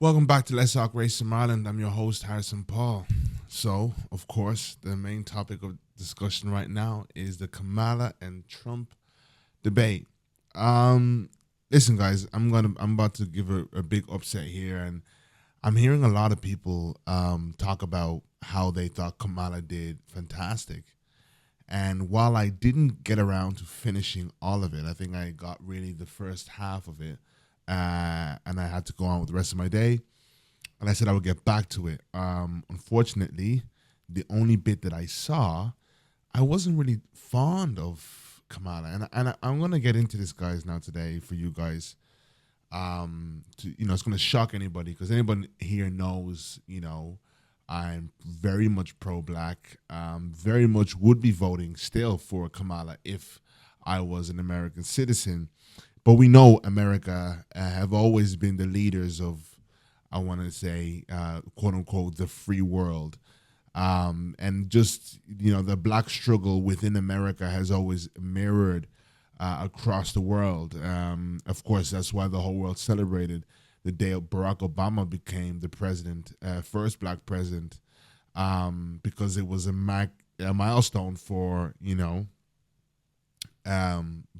Welcome back to Let's Talk Racism Ireland. I'm your host, Harrison Paul. So, of course, the main topic of discussion right now is the Kamala and Trump debate. Listen, guys, I'm about to give a big upset here, and I'm hearing a lot of people talk about how they thought Kamala did fantastic. And while I didn't get around to finishing all of it, I think I got really the first half of it, and I had to go on with the rest of my day. And I said I would get back to it. Unfortunately, the only bit that I saw, I wasn't really fond of Kamala, and I'm gonna get into this, guys, now today for you guys. It's gonna shock anybody because anybody here knows, I'm very much pro-black. Very much would be voting still for Kamala if I was an American citizen. But we know America have always been the leaders of, I want to say, quote unquote, the free world. And just, the black struggle within America has always mirrored across the world. Of course, that's why the whole world celebrated the day Barack Obama became the president, first black president, because it was a milestone for,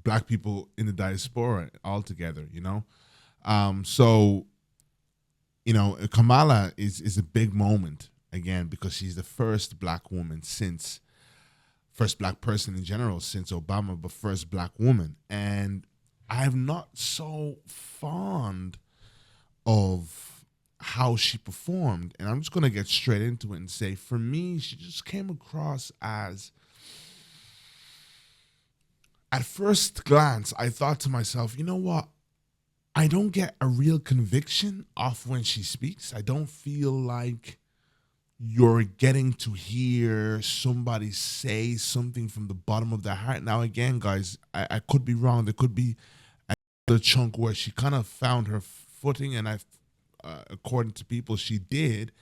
black people in the diaspora altogether, Kamala is a big moment, again, because she's the first black woman first black person in general since Obama, but first black woman. And I'm not so fond of how she performed. And I'm just going to get straight into it and say, for me, she just came across as, at first glance, I thought to myself, you know what? I don't get a real conviction off when she speaks. I don't feel like you're getting to hear somebody say something from the bottom of their heart. Now, again, guys, I could be wrong. There could be another chunk where she kind of found her footing, and according to people, she did.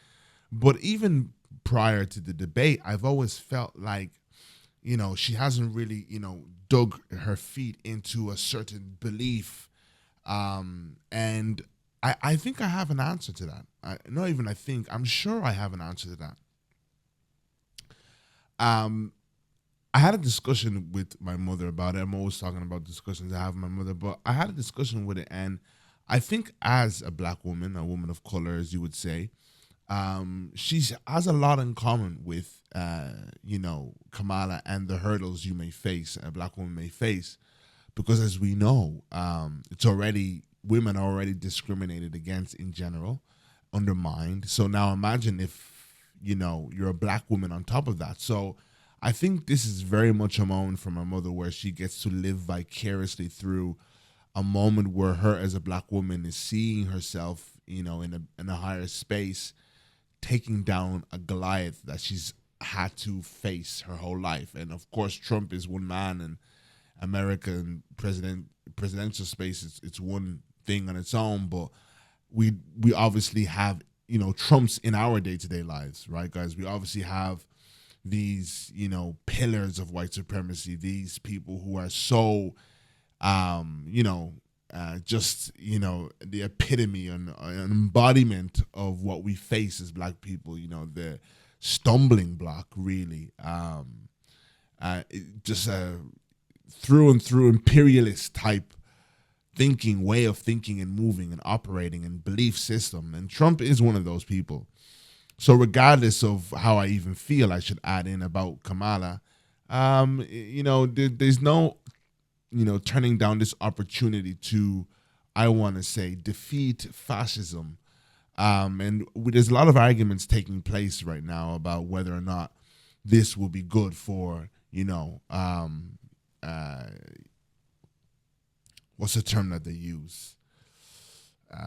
But even prior to the debate, I've always felt like, she hasn't really, dug her feet into a certain belief. And I think I have an answer to that. I'm sure I have an answer to that. I had a discussion with my mother about it. I'm always talking about discussions I have with my mother, but I had a discussion with it, and I think as a black woman, a woman of color, as you would say, she has a lot in common with, Kamala and the hurdles you may face, a black woman may face, because as we know, women are already discriminated against in general, undermined. So now imagine if, you're a black woman on top of that. So I think this is very much a moment for my mother where she gets to live vicariously through a moment where her as a black woman is seeing herself, in a higher space, taking down a Goliath that she's had to face her whole life. And of course, Trump is one man, and American presidential space, it's one thing on its own. But we obviously have, Trumps in our day-to-day lives, right, guys? We obviously have these, pillars of white supremacy, these people who are so, the epitome and an embodiment of what we face as black people, the stumbling block, really. Just a through and through imperialist type way of thinking and moving and operating and belief system. And Trump is one of those people. So regardless of how I even feel, I should add in about Kamala, there's no, turning down this opportunity to, I want to say, defeat fascism. And there's a lot of arguments taking place right now about whether or not this will be good for, what's the term that they use?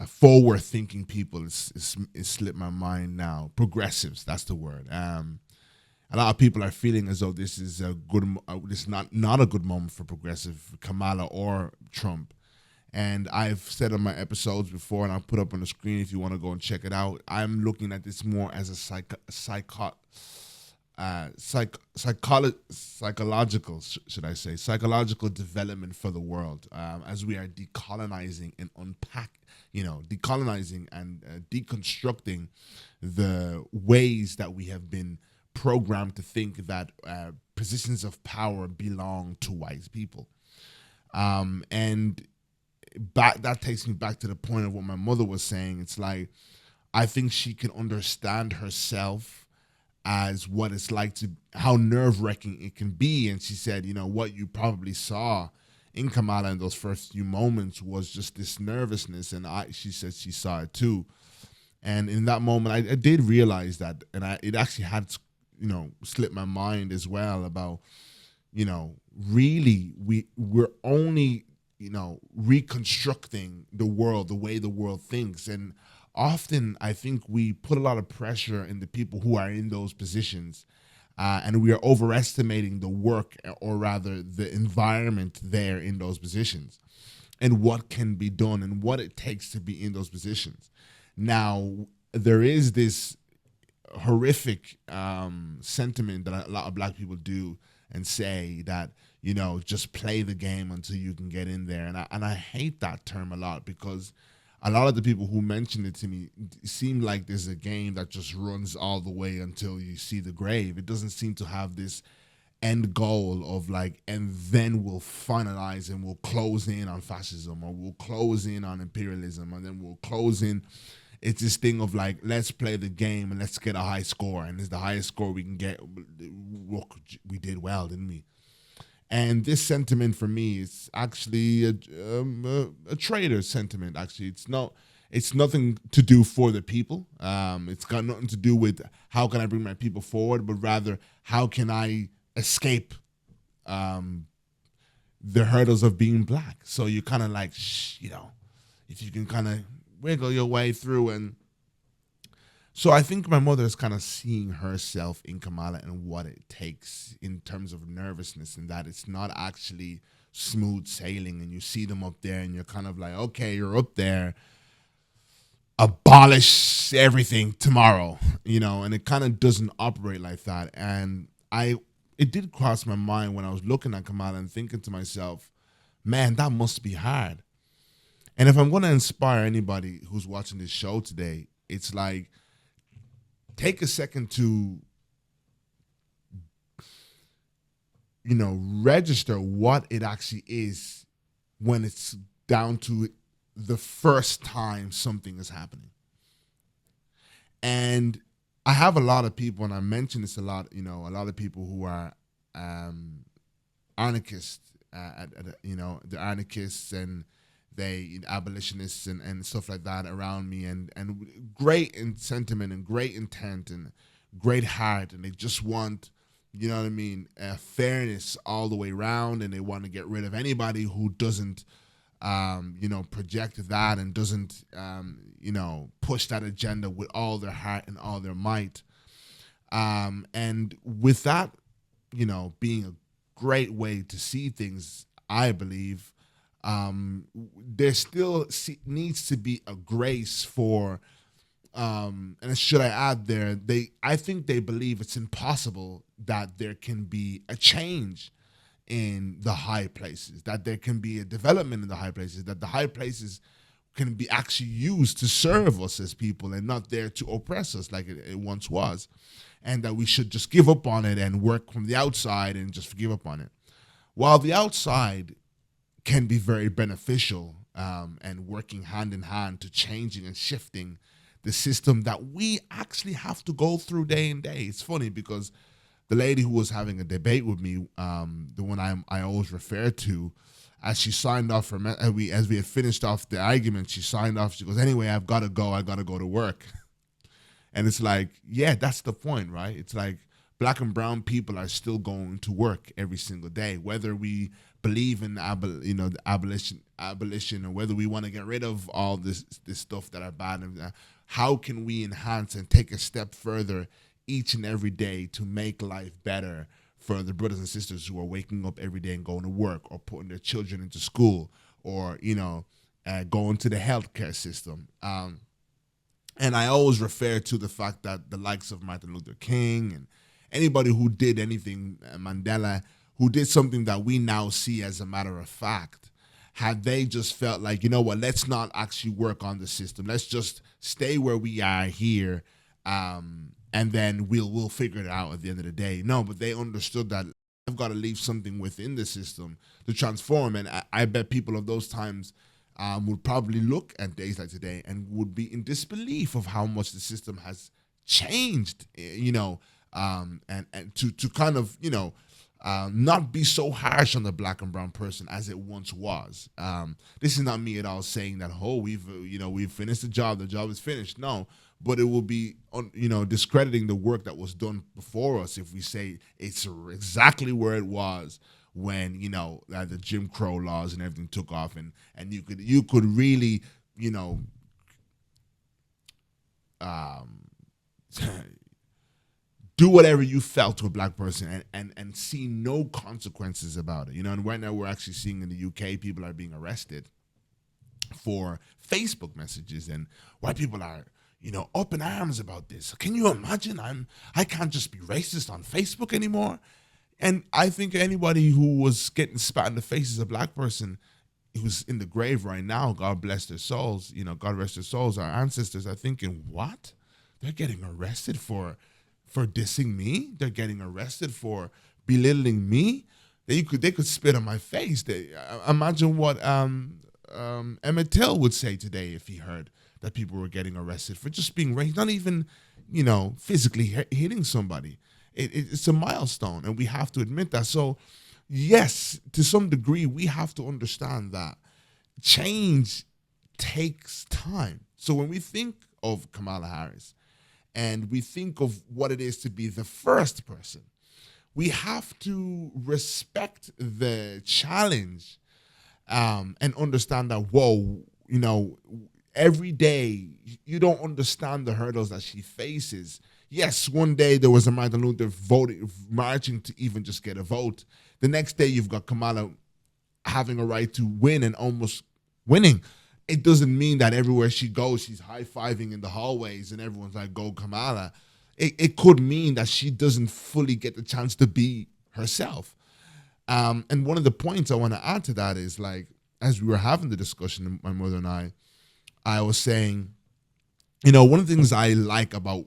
Forward-thinking people. It's slipped my mind now. Progressives, that's the word. A lot of people are feeling as though this is not a good moment for progressive Kamala or Trump. And I've said on my episodes before, and I'll put up on the screen if you want to go and check it out. I'm looking at this more as a psychological, should I say, psychological development for the world, as we are decolonizing and decolonizing and deconstructing the ways that we have been programmed to think that positions of power belong to white people. And that takes me back to the point of what my mother was saying. It's like, I think she can understand herself as what it's like to how nerve-wracking it can be. And she said, what you probably saw in Kamala in those first few moments was just this nervousness, and she said she saw it too. And in that moment, I did realize that, and it actually had slipped my mind as well about, really we're only reconstructing the world the way the world thinks. And often I think we put a lot of pressure in the people who are in those positions, and we are overestimating the work, or rather the environment there in those positions, and what can be done and what it takes to be in those positions. Now, there is this horrific sentiment that a lot of black people do and say that, just play the game until you can get in there. And I hate that term a lot, because a lot of the people who mention it to me seem like there's a game that just runs all the way until you see the grave. It doesn't seem to have this end goal of like, and then we'll finalize and we'll close in on fascism, or we'll close in on imperialism, and then we'll close in. It's this thing of like, let's play the game and let's get a high score. And it's the highest score we can get. Look, we did well, didn't we? And this sentiment for me is actually a traitor sentiment. Actually, it's nothing to do for the people. It's got nothing to do with how can I bring my people forward, but rather how can I escape the hurdles of being black. So you kind of like, if you can kind of wiggle your way through. And so I think my mother is kind of seeing herself in Kamala and what it takes in terms of nervousness, and that it's not actually smooth sailing. And you see them up there and you're kind of like, okay, you're up there, abolish everything tomorrow, and it kind of doesn't operate like that. And it did cross my mind when I was looking at Kamala and thinking to myself, man, that must be hard. And if I'm going to inspire anybody who's watching this show today, it's like, take a second to, register what it actually is when it's down to the first time something is happening. And I have a lot of people, and I mention this a lot, a lot of people who are anarchists, the anarchists and they abolitionists and stuff like that around me, and great in sentiment and great intent and great heart, and they just want, fairness all the way around, and they want to get rid of anybody who doesn't project that and doesn't push that agenda with all their heart and all their might, and with that being a great way to see things, I believe there still needs to be a grace for, and should I add there, I think they believe it's impossible that there can be a change in the high places, that there can be a development in the high places, that the high places can be actually used to serve us as people and not there to oppress us like it once was, and that we should just give up on it and work from the outside and just give up on it. While the outside can be very beneficial, and working hand in hand to changing and shifting the system that we actually have to go through day in day. It's funny because the lady who was having a debate with me, the one I always refer to, as she signed off as we had finished off the argument, she signed off. She goes, "Anyway, I've got to go. I got to go to work." And it's like, yeah, that's the point, right? It's like black and brown people are still going to work every single day, whether we believe in the abolition, or whether we want to get rid of all this stuff that are bad. How can we enhance and take a step further each and every day to make life better for the brothers and sisters who are waking up every day and going to work, or putting their children into school, or going to the healthcare system. And I always refer to the fact that the likes of Martin Luther King anybody who did anything, Mandela, who did something that we now see as a matter of fact, had they just felt like, you know what, let's not actually work on the system. Let's just stay where we are here, and then we'll figure it out at the end of the day. No, but they understood that I've got to leave something within the system to transform. And I bet people of those times would probably look at days like today and would be in disbelief of how much the system has changed, and to kind of, not be so harsh on the black and brown person as it once was. This is not me at all saying that, oh, we've finished the job is finished. No, but it will be, discrediting the work that was done before us if we say it's exactly where it was when, the Jim Crow laws and everything took off, and you could really, do whatever you felt to a black person and see no consequences about it. And right now we're actually seeing in the UK people are being arrested for Facebook messages, and white people are, up in arms about this. Can you imagine? I can't just be racist on Facebook anymore. And I think anybody who was getting spat in the face as a black person who's in the grave right now, God bless their souls, God rest their souls, our ancestors are thinking, what? They're getting arrested for dissing me. They're getting arrested for belittling me. They could spit on my face. Imagine what Emmett Till would say today if he heard that people were getting arrested for just being racist, not even, physically hitting somebody. It's a milestone, and we have to admit that. So, yes, to some degree, we have to understand that change takes time. So when we think of Kamala Harris, and we think of what it is to be the first person, we have to respect the challenge, and understand that, whoa, every day you don't understand the hurdles that she faces. Yes, one day there was a Martin Luther marching to even just get a vote. The next day you've got Kamala having a right to win and almost winning. It doesn't mean that everywhere she goes, she's high-fiving in the hallways and everyone's like, go Kamala. It could mean that she doesn't fully get the chance to be herself. And one of the points I want to add to that is, like, as we were having the discussion, my mother and I was saying, one of the things I like about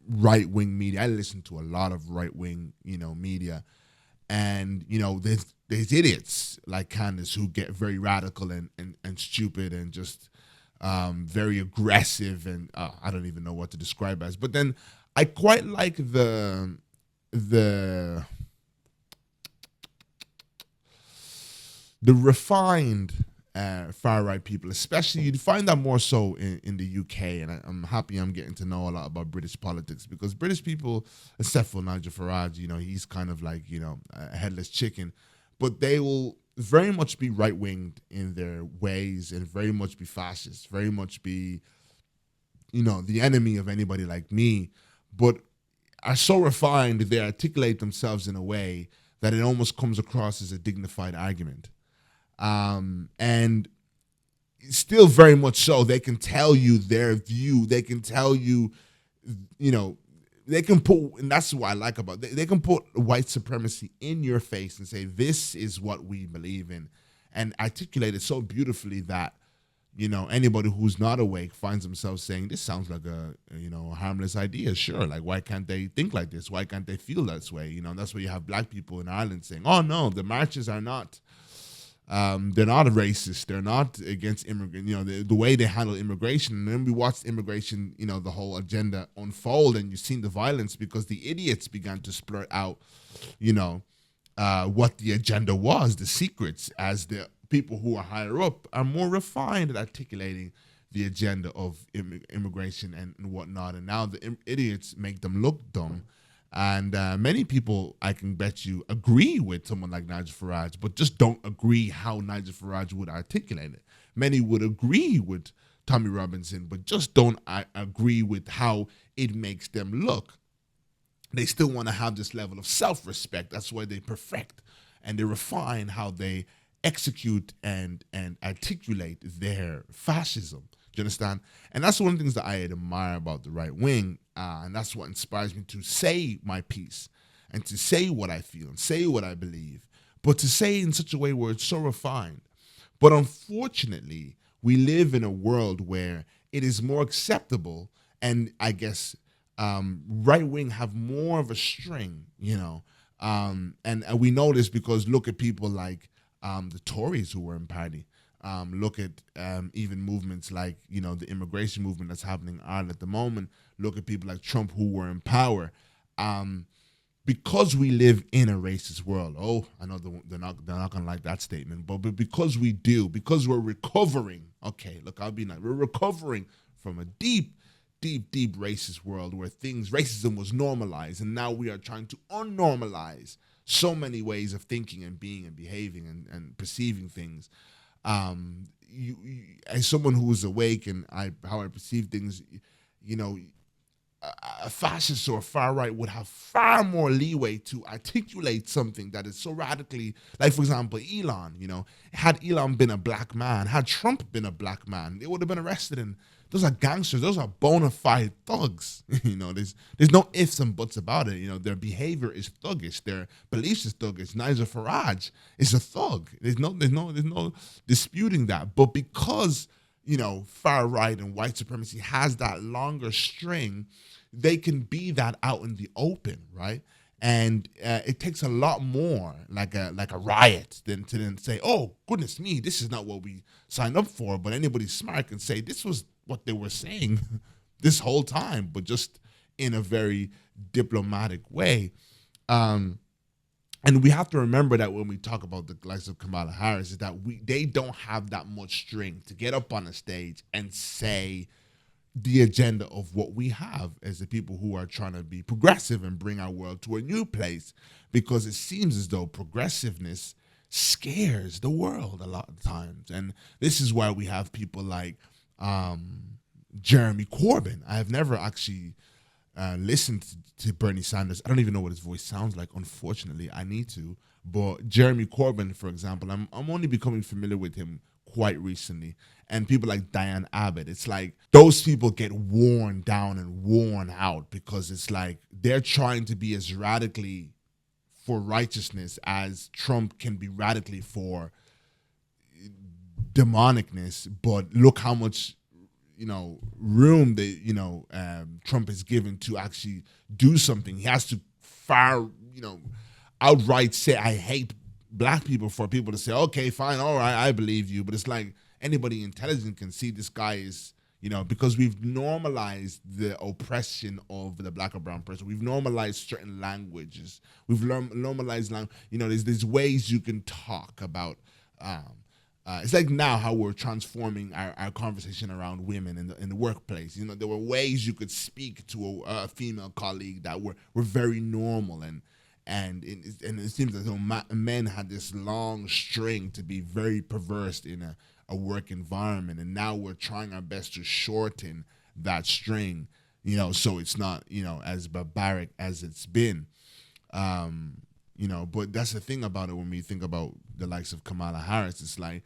right-wing media, I listen to a lot of right-wing, media, and, there's idiots like Candace who get very radical and stupid and just very aggressive, and I don't even know what to describe as. But then I quite like the refined far-right people, especially you'd find that more so in the UK, and I'm happy I'm getting to know a lot about British politics, because British people, except for Nigel Farage, he's kind of like, a headless chicken, but they will very much be right-winged in their ways and very much be fascist, very much be, the enemy of anybody like me, but are so refined, they articulate themselves in a way that it almost comes across as a dignified argument. And still very much so, they can tell you their view. They can tell you, they can put, and that's what I like about it, they can put white supremacy in your face and say, this is what we believe in, and articulate it so beautifully that, anybody who's not awake finds themselves saying, this sounds like a harmless idea. Sure. Like, why can't they think like this? Why can't they feel this way? That's why you have black people in Ireland saying, oh no, the marches are not, they're not racist. They're not against immigrant. The way they handle immigration. And then we watched immigration, the whole agenda unfold, and you've seen the violence because the idiots began to splurt out, what the agenda was, the secrets, as the people who are higher up are more refined at articulating the agenda of immigration and whatnot. And now the idiots make them look dumb. And many people, I can bet you, agree with someone like Nigel Farage, but just don't agree how Nigel Farage would articulate it. Many would agree with Tommy Robinson, but just don't agree with how it makes them look. They still want to have this level of self-respect. That's why they perfect and they refine how they execute and articulate their fascism Do you understand? And that's one of the things that I admire about the right wing, and that's what inspires me to say my piece and to say what I feel and say what I believe, but to say it in such a way where it's so refined. But unfortunately, we live in a world where it is more acceptable, and I guess right wing have more of a string, and we know this because look at people like the Tories who were in party. Look at even movements like the immigration movement that's happening in Ireland at the moment. Look at people like Trump who were in power. Because we live in a racist world. Oh, I know they're not gonna like that statement, but because we do, because we're recovering. Okay, look, I'll be nice. We're recovering from a deep, deep, deep racist world where racism was normalized, and now we are trying to unnormalize so many ways of thinking and being and behaving and perceiving things. As someone who is awake and how I perceive things, you know, a fascist or a far right would have far more leeway to articulate something that is so radically, like for example, Elon. Had Elon been a black man, had Trump been a black man, they would have been arrested. And those are gangsters, those are bona fide thugs. There's no ifs and buts about it. Their behavior is thuggish, their beliefs is thuggish. Nigel Farage is a thug. There's no disputing that. But because far right and white supremacy has that longer string, they can be that out in the open, right? And it takes a lot more, like a riot, than to then say, "Oh goodness me, this is not what we signed up for." But anybody smart can say this was what they were saying this whole time, but just in a very diplomatic way. And we have to remember that when we talk about the likes of Kamala Harris, is that they don't have that much strength to get up on a stage and say the agenda of what we have as the people who are trying to be progressive and bring our world to a new place, because it seems as though progressiveness scares the world a lot of times. And this is why we have people like Jeremy Corbyn. I have never actually listened to Bernie Sanders. I don't even know what his voice sounds like. Unfortunately, I need to. But Jeremy Corbyn, for example, I'm only becoming familiar with him quite recently. And people like Diane Abbott, it's like those people get worn down and worn out because it's like they're trying to be as radically for righteousness as Trump can be radically for demonicness. But look how much room that Trump is given to actually do something. He has to outright say I hate black people for people to say, okay, fine, all right, I believe you. But it's like anybody intelligent can see this guy is, because we've normalized the oppression of the black or brown person. We've normalized certain languages. We've normalized there's ways you can talk about. It's like now how we're transforming our conversation around women in the workplace. There were ways you could speak to a female colleague that were very normal, and it seems as though men had this long string to be very perverse in a work environment, and now we're trying our best to shorten that string, so it's not as barbaric as it's been. But that's the thing about it when we think about the likes of Kamala Harris. It's like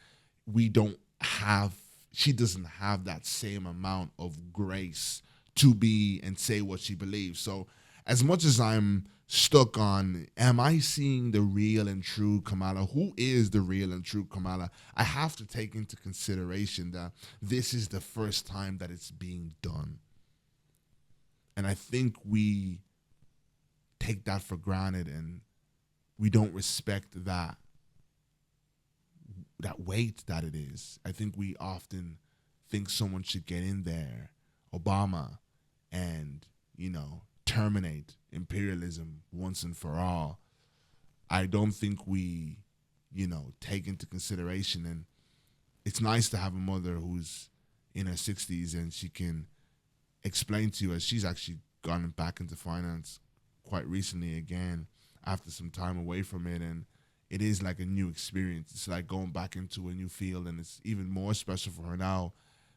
she doesn't have that same amount of grace to be and say what she believes. So as much as I'm stuck on, am I seeing the real and true Kamala? Who is the real and true Kamala? I have to take into consideration that this is the first time that it's being done. And I think we take that for granted and we don't respect that weight that it is. I think we often think someone should get in there, Obama, and, terminate imperialism once and for all. I don't think we, take into consideration, and it's nice to have a mother who's in her 60s and she can explain to you, as she's actually gone back into finance quite recently again after some time away from it, and it is like a new experience. It's like going back into a new field, and it's even more special for her now,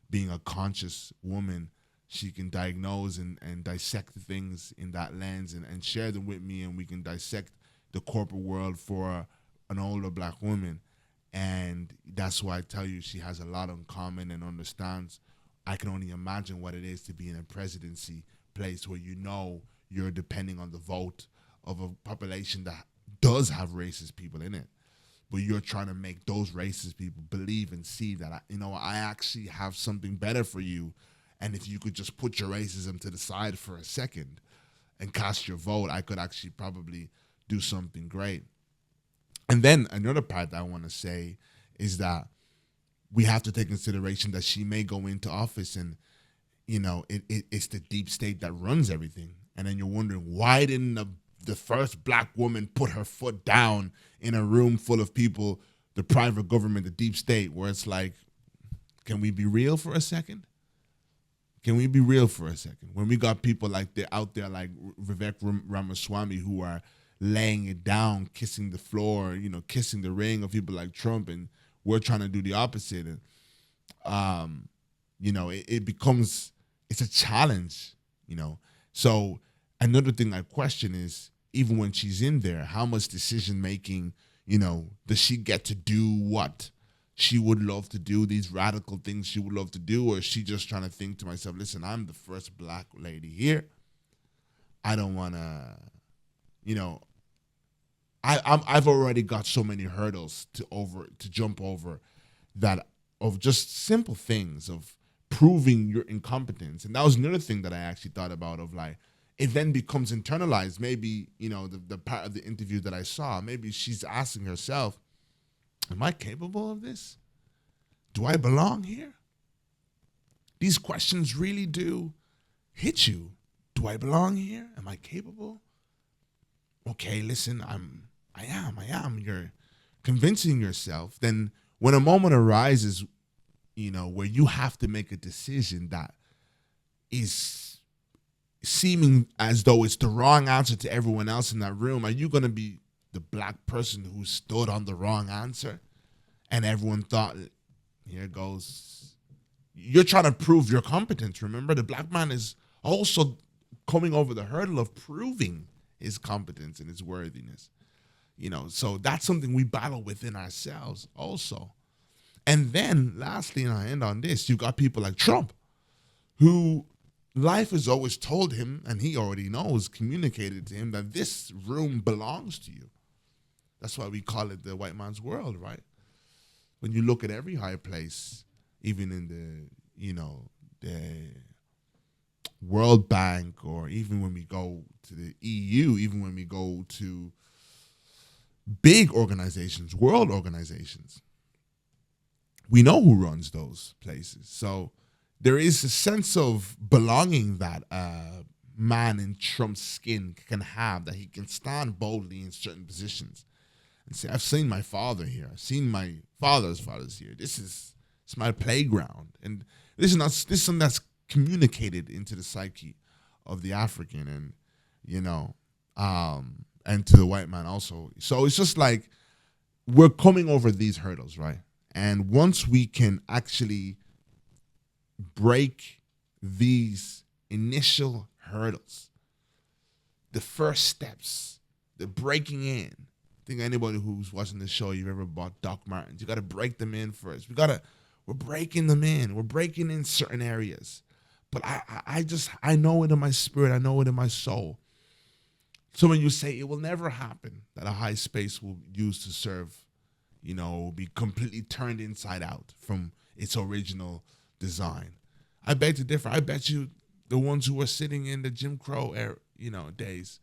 being a conscious woman. She can diagnose and dissect things in that lens and share them with me, and we can dissect the corporate world for an older black woman. And that's why I tell you she has a lot in common and understands I can only imagine what it is to be in a presidency place where you know you're depending on the vote of a population that does have racist people in it. But you're trying to make those racist people believe and see that, I actually have something better for you. And if you could just put your racism to the side for a second and cast your vote, I could actually probably do something great. And then another part that I want to say is that we have to take consideration that she may go into office and, it's the deep state that runs everything. And then you're wondering, why didn't the first black woman put her foot down in a room full of people, the private government, the deep state, where it's like, can we be real for a second? Can we be real for a second? When we got people like they're out there like Vivek Ramaswamy who are laying it down, kissing the floor, kissing the ring of people like Trump, and we're trying to do the opposite. And, it becomes, it's a challenge, So another thing I question is, even when she's in there, how much decision making, does she get to do what she would love to do, these radical things she would love to do, or is she just trying to think to myself, listen, I'm the first black lady here. I don't want to, I've already got so many hurdles to jump over, that of just simple things of proving your incompetence. And that was another thing that I actually thought about, of like, it then becomes internalized. Maybe, the part of the interview that I saw, maybe she's asking herself, am I capable of this? Do I belong here? These questions really do hit you. Do I belong here? Am I capable? Okay, listen, I am. You're convincing yourself. Then when a moment arises, where you have to make a decision that is seeming as though it's the wrong answer to everyone else in that room, are you going to be the black person who stood on the wrong answer? And everyone thought, here goes. You're trying to prove your competence. Remember, the black man is also coming over the hurdle of proving his competence and his worthiness. So that's something we battle within ourselves also. And then lastly, and I end on this, you got people like Trump, who life has always told him, and he already knows, communicated to him, that this room belongs to you. That's why we call it the white man's world, right? When you look at every high place, even in the World Bank, or even when we go to the EU, even when we go to big organizations, world organizations, we know who runs those places. So there is a sense of belonging that a man in Trump's skin can have, that he can stand boldly in certain positions and say, I've seen my father here. I've seen my father's fathers here. It's my playground. And this is something that's communicated into the psyche of the African, and, and to the white man also. So it's just like we're coming over these hurdles, right? And once we can actually break these initial hurdles, the first steps, the breaking in. I think anybody who's watching this show, you've ever bought Doc Martens, you got to break them in first. We're breaking them in. We're breaking in certain areas. But I know it in my spirit. I know it in my soul. So when you say it will never happen that a high space will use to serve, will be completely turned inside out from its original design, I beg to differ. I bet you the ones who were sitting in the Jim Crow era, days,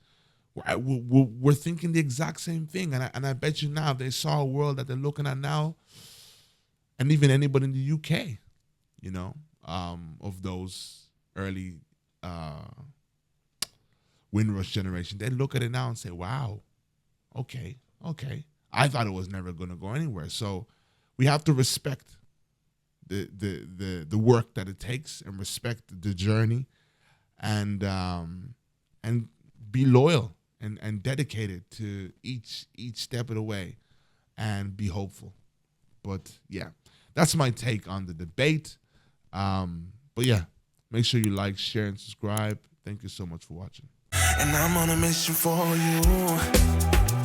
we're thinking the exact same thing. And I bet you now they saw a world that they're looking at now, and even anybody in the UK, of those early Windrush generation, they look at it now and say, wow, okay. I thought it was never going to go anywhere. So we have to respect the work that it takes, and respect the journey, and be loyal and dedicated to each step of the way, and be hopeful. But yeah, that's my take on the debate. But yeah, make sure you like, share, and subscribe. Thank you so much for watching. And I'm on a mission for you.